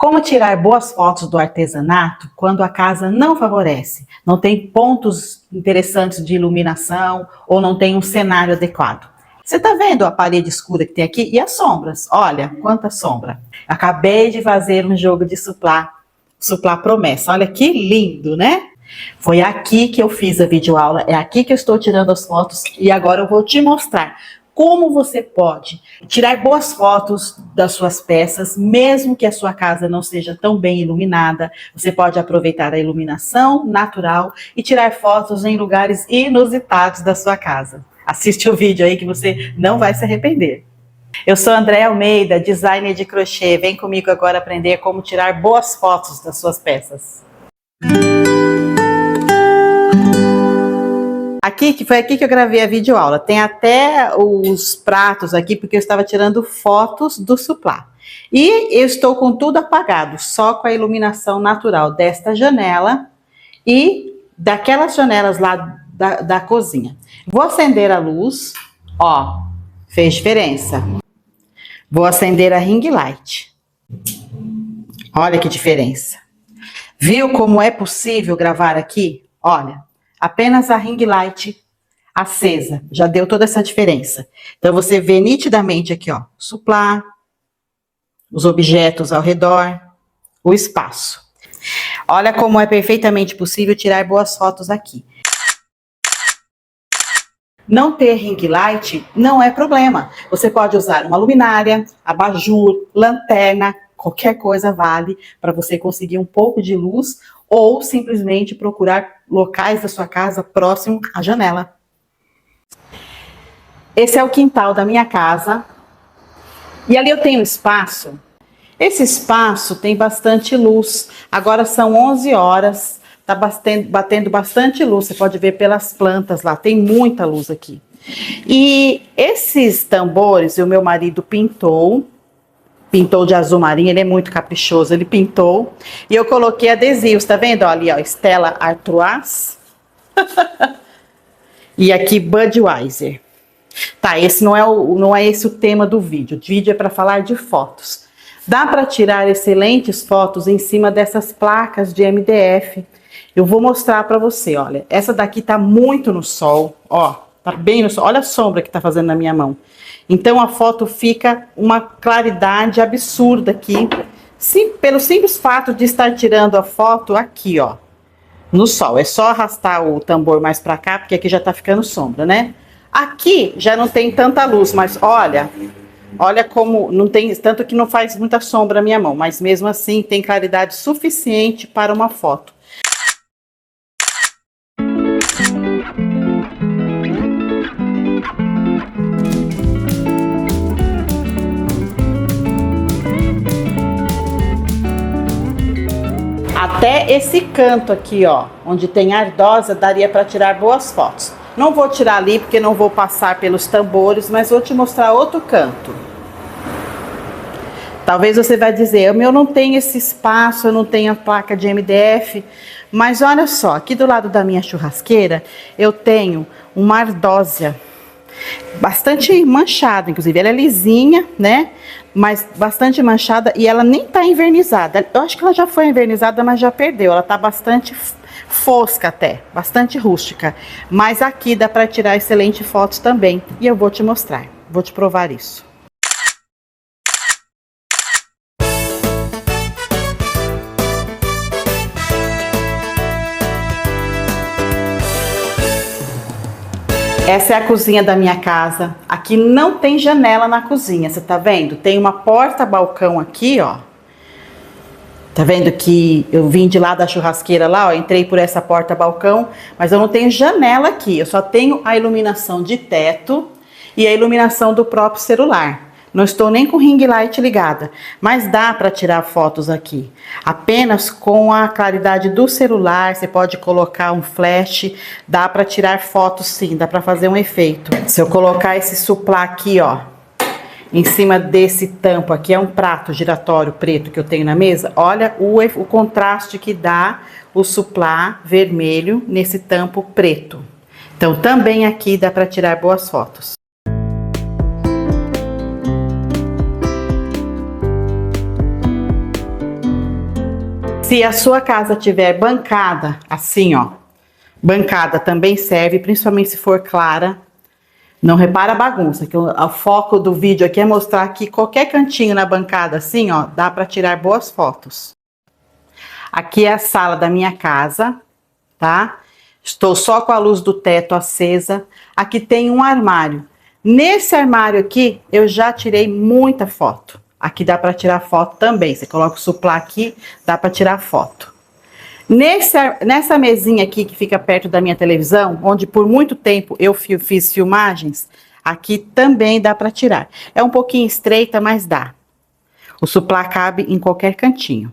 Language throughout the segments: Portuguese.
Como tirar boas fotos do artesanato quando a casa não favorece, não tem pontos interessantes de iluminação ou não tem um cenário adequado? Você está vendo a parede escura que tem aqui? E as sombras? Olha, quanta sombra. Acabei de fazer um jogo de suplá promessa. Olha que lindo, né? Foi aqui que eu fiz a videoaula, é aqui que eu estou tirando as fotos e agora eu vou te mostrar como você pode tirar boas fotos das suas peças, mesmo que a sua casa não seja tão bem iluminada. Você pode aproveitar a iluminação natural e tirar fotos em lugares inusitados da sua casa. Assiste o vídeo aí que você não vai se arrepender. Eu sou Andréa Almeida, designer de crochê. Vem comigo agora aprender como tirar boas fotos das suas peças. Foi aqui que eu gravei a videoaula. Tem até os pratos aqui, porque eu estava tirando fotos do suplá. E eu estou com tudo apagado, só com a iluminação natural desta janela e daquelas janelas lá da cozinha. Vou acender a luz, ó, fez diferença. Vou acender a ring light. Olha que diferença. Viu como é possível gravar aqui? Olha. Apenas a ring light acesa, já deu toda essa diferença. Então, você vê nitidamente aqui, ó, suplá, os objetos ao redor, o espaço. Olha como é perfeitamente possível tirar boas fotos aqui. Não ter ring light não é problema. Você pode usar uma luminária, abajur, lanterna, qualquer coisa vale para você conseguir um pouco de luz ou simplesmente procurar locais da sua casa próximo à janela. Esse é o quintal da minha casa. E ali eu tenho espaço. Esse espaço tem bastante luz. Agora são 11 horas. Tá batendo bastante luz. Você pode ver pelas plantas lá. Tem muita luz aqui. E esses tambores o meu marido pintou de azul marinho, ele é muito caprichoso, ele pintou. E eu coloquei adesivos, tá vendo? Olha ali, ó, Stella Artois. E aqui Budweiser. Tá, esse não é esse o tema do vídeo. O vídeo é para falar de fotos. Dá para tirar excelentes fotos em cima dessas placas de MDF. Eu vou mostrar para você, olha. Essa daqui tá muito no sol, ó. Tá bem no sol. Olha a sombra que tá fazendo na minha mão. Então, a foto fica uma claridade absurda aqui. Sim, pelo simples fato de estar tirando a foto aqui, ó. No sol. É só arrastar o tambor mais pra cá, porque aqui já tá ficando sombra, né? Aqui já não tem tanta luz, mas olha como não tem, tanto que não faz muita sombra a minha mão, mas mesmo assim tem claridade suficiente para uma foto. Até esse canto aqui, ó, onde tem ardosa, daria para tirar boas fotos. Não vou tirar ali porque não vou passar pelos tambores, mas vou te mostrar outro canto. Talvez você vai dizer, eu não tenho esse espaço, eu não tenho a placa de MDF, mas olha só, aqui do lado da minha churrasqueira, eu tenho uma ardósia, bastante manchada, inclusive, ela é lisinha, né, mas bastante manchada e ela nem tá envernizada. Eu acho que ela já foi envernizada, mas já perdeu, ela tá bastante fosca até, bastante rústica, mas aqui dá para tirar excelentes fotos também, e eu vou te mostrar, vou te provar isso. Essa é a cozinha da minha casa. Aqui não tem janela na cozinha, você tá vendo? Tem uma porta-balcão aqui, ó. Tá vendo que eu vim de lá da churrasqueira lá, ó, entrei por essa porta-balcão, mas eu não tenho janela aqui, eu só tenho a iluminação de teto e a iluminação do próprio celular. Não estou nem com ring light ligada, mas dá para tirar fotos aqui. Apenas com a claridade do celular, você pode colocar um flash, dá para tirar fotos sim, dá para fazer um efeito. Se eu colocar esse suplá aqui, ó, em cima desse tampo aqui, é um prato giratório preto que eu tenho na mesa, olha o contraste que dá o suplá vermelho nesse tampo preto. Então, também aqui dá para tirar boas fotos. Se a sua casa tiver bancada, assim, ó, bancada também serve, principalmente se for clara. Não repara a bagunça, que o foco do vídeo aqui é mostrar que qualquer cantinho na bancada, assim, ó, dá para tirar boas fotos. Aqui é a sala da minha casa, tá? Estou só com a luz do teto acesa. Aqui tem um armário. Nesse armário aqui, eu já tirei muita foto. Aqui dá para tirar foto também. Você coloca o suplá aqui, dá para tirar foto. Nessa mesinha aqui que fica perto da minha televisão, onde por muito tempo eu fiz filmagens, aqui também dá para tirar. É um pouquinho estreita, mas dá. O suplá cabe em qualquer cantinho.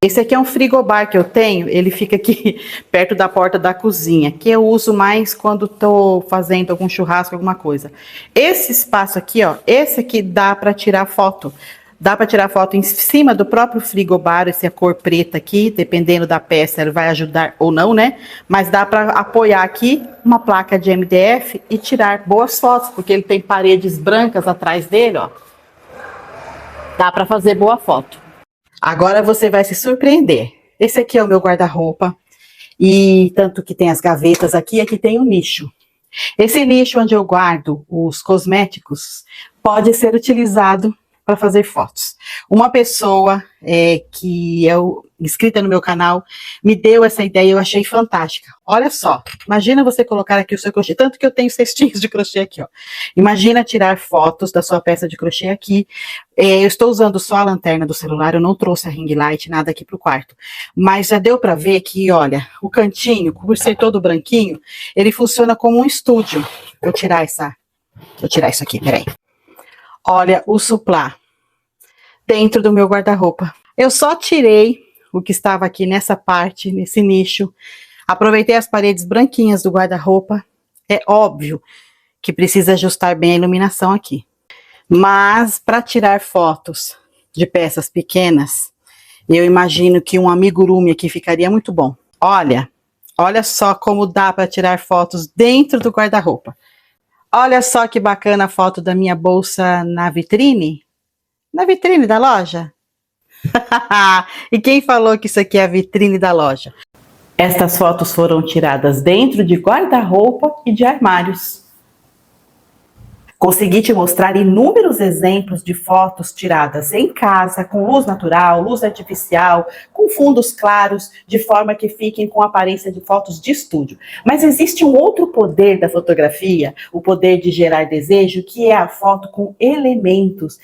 Esse aqui é um frigobar que eu tenho, ele fica aqui perto da porta da cozinha, que eu uso mais quando tô fazendo algum churrasco, alguma coisa. Esse espaço aqui, ó, esse aqui dá para tirar foto. Dá para tirar foto em cima do próprio frigobar, esse é a cor preta aqui, dependendo da peça, ele vai ajudar ou não, né? Mas dá para apoiar aqui uma placa de MDF e tirar boas fotos, porque ele tem paredes brancas atrás dele, ó. Dá para fazer boa foto. Agora você vai se surpreender. Esse aqui é o meu guarda-roupa, e tanto que tem as gavetas aqui, aqui tem um nicho. Esse nicho onde eu guardo os cosméticos pode ser utilizado para fazer fotos. Uma pessoa que é inscrita no meu canal me deu essa ideia e eu achei fantástica. Olha só, imagina você colocar aqui o seu crochê, tanto que eu tenho cestinhos de crochê aqui, ó. Imagina tirar fotos da sua peça de crochê aqui. Eu estou usando só a lanterna do celular, eu não trouxe a ring light, nada aqui pro quarto. Mas já deu para ver que, olha, o cantinho, por ser todo branquinho, ele funciona como um estúdio. Vou tirar isso aqui, peraí. Olha o suplá dentro do meu guarda-roupa. Eu só tirei o que estava aqui nessa parte, nesse nicho. Aproveitei as paredes branquinhas do guarda-roupa. É óbvio que precisa ajustar bem a iluminação aqui. Mas para tirar fotos de peças pequenas, eu imagino que um amigurumi aqui ficaria muito bom. Olha só como dá para tirar fotos dentro do guarda-roupa. Olha só que bacana a foto da minha bolsa na vitrine. Na vitrine da loja. E quem falou que isso aqui é a vitrine da loja? Estas fotos foram tiradas dentro de guarda-roupa e de armários. Consegui te mostrar inúmeros exemplos de fotos tiradas em casa, com luz natural, luz artificial, com fundos claros, de forma que fiquem com a aparência de fotos de estúdio. Mas existe um outro poder da fotografia, o poder de gerar desejo, que é a foto com elementos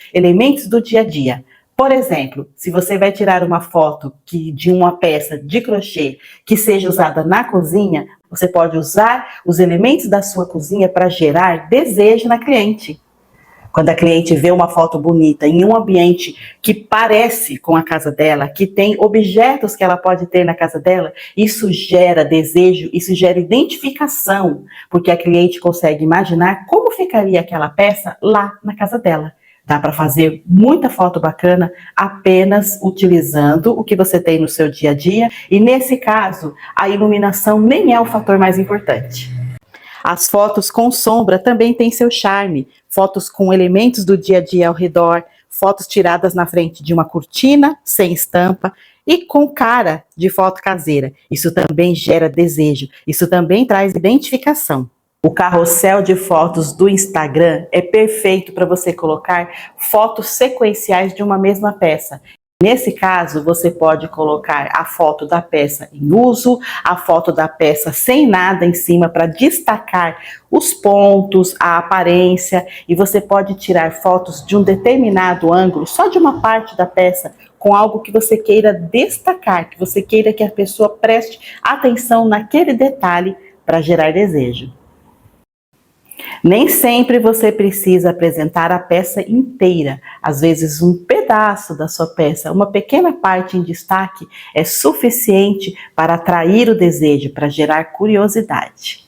do dia a dia. Por exemplo, se você vai tirar uma foto de uma peça de crochê que seja usada na cozinha, você pode usar os elementos da sua cozinha para gerar desejo na cliente. Quando a cliente vê uma foto bonita em um ambiente que parece com a casa dela, que tem objetos que ela pode ter na casa dela, isso gera desejo, isso gera identificação, porque a cliente consegue imaginar como ficaria aquela peça lá na casa dela. Dá para fazer muita foto bacana apenas utilizando o que você tem no seu dia a dia, e nesse caso, a iluminação nem é o fator mais importante. As fotos com sombra também têm seu charme, fotos com elementos do dia a dia ao redor, fotos tiradas na frente de uma cortina, sem estampa, e com cara de foto caseira. Isso também gera desejo, isso também traz identificação. O carrossel de fotos do Instagram é perfeito para você colocar fotos sequenciais de uma mesma peça. Nesse caso, você pode colocar a foto da peça em uso, a foto da peça sem nada em cima para destacar os pontos, a aparência, e você pode tirar fotos de um determinado ângulo, só de uma parte da peça, com algo que você queira destacar, que você queira que a pessoa preste atenção naquele detalhe para gerar desejo. Nem sempre você precisa apresentar a peça inteira. Às vezes um pedaço da sua peça, uma pequena parte em destaque é suficiente para atrair o desejo, para gerar curiosidade.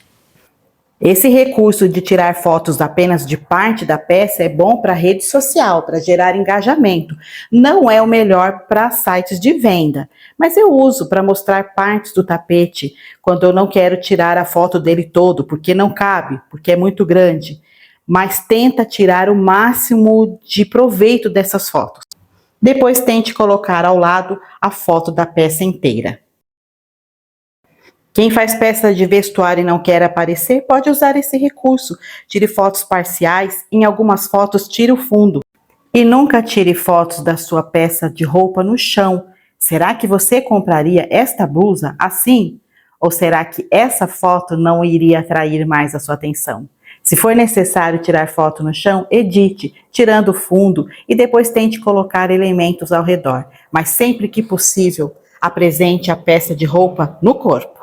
Esse recurso de tirar fotos apenas de parte da peça é bom para rede social, para gerar engajamento. Não é o melhor para sites de venda, mas eu uso para mostrar partes do tapete quando eu não quero tirar a foto dele todo, porque não cabe, porque é muito grande. Mas tenta tirar o máximo de proveito dessas fotos. Depois tente colocar ao lado a foto da peça inteira. Quem faz peça de vestuário e não quer aparecer, pode usar esse recurso. Tire fotos parciais, em algumas fotos tire o fundo. E nunca tire fotos da sua peça de roupa no chão. Será que você compraria esta blusa assim? Ou será que essa foto não iria atrair mais a sua atenção? Se for necessário tirar foto no chão, edite, tirando o fundo e depois tente colocar elementos ao redor. Mas sempre que possível, apresente a peça de roupa no corpo.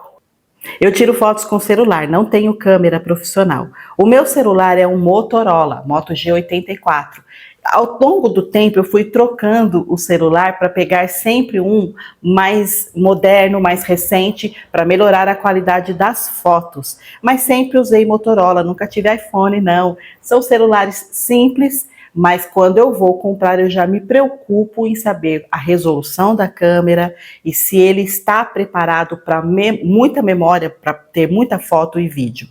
Eu tiro fotos com celular, não tenho câmera profissional. O meu celular é um Motorola, Moto G84. Ao longo do tempo eu fui trocando o celular para pegar sempre um mais moderno, mais recente, para melhorar a qualidade das fotos. Mas sempre usei Motorola, nunca tive iPhone não. São celulares simples, mas quando eu vou comprar eu já me preocupo em saber a resolução da câmera e se ele está preparado para muita memória, para ter muita foto e vídeo.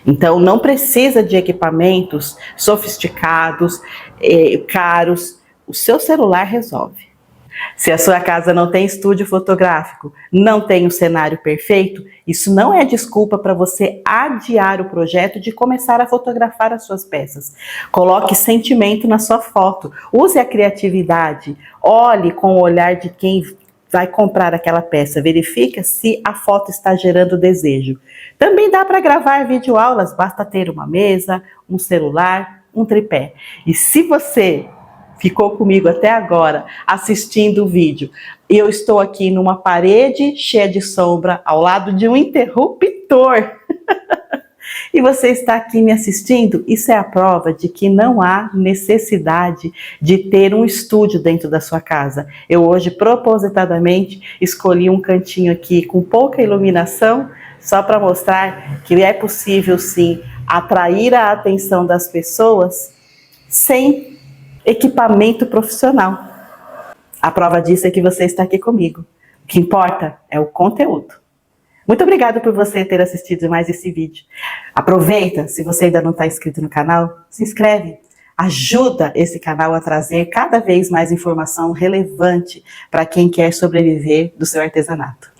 Então não precisa de equipamentos sofisticados, caros, o seu celular resolve. Se a sua casa não tem estúdio fotográfico, não tem um cenário perfeito, isso não é desculpa para você adiar o projeto de começar a fotografar as suas peças. Coloque sentimento na sua foto, use a criatividade, olhe com o olhar de quem vai comprar aquela peça, verifica se a foto está gerando desejo. Também dá para gravar videoaulas, basta ter uma mesa, um celular, um tripé. E se você ficou comigo até agora assistindo o vídeo, eu estou aqui numa parede cheia de sombra ao lado de um interruptor e você está aqui me assistindo, isso é a prova de que não há necessidade de ter um estúdio dentro da sua casa. Eu hoje propositadamente escolhi um cantinho aqui com pouca iluminação, só para mostrar que é possível sim atrair a atenção das pessoas sem equipamento profissional. A prova disso é que você está aqui comigo. O que importa é o conteúdo. Muito obrigada por você ter assistido mais esse vídeo. Aproveita, se você ainda não está inscrito no canal, se inscreve. Ajuda esse canal a trazer cada vez mais informação relevante para quem quer sobreviver do seu artesanato.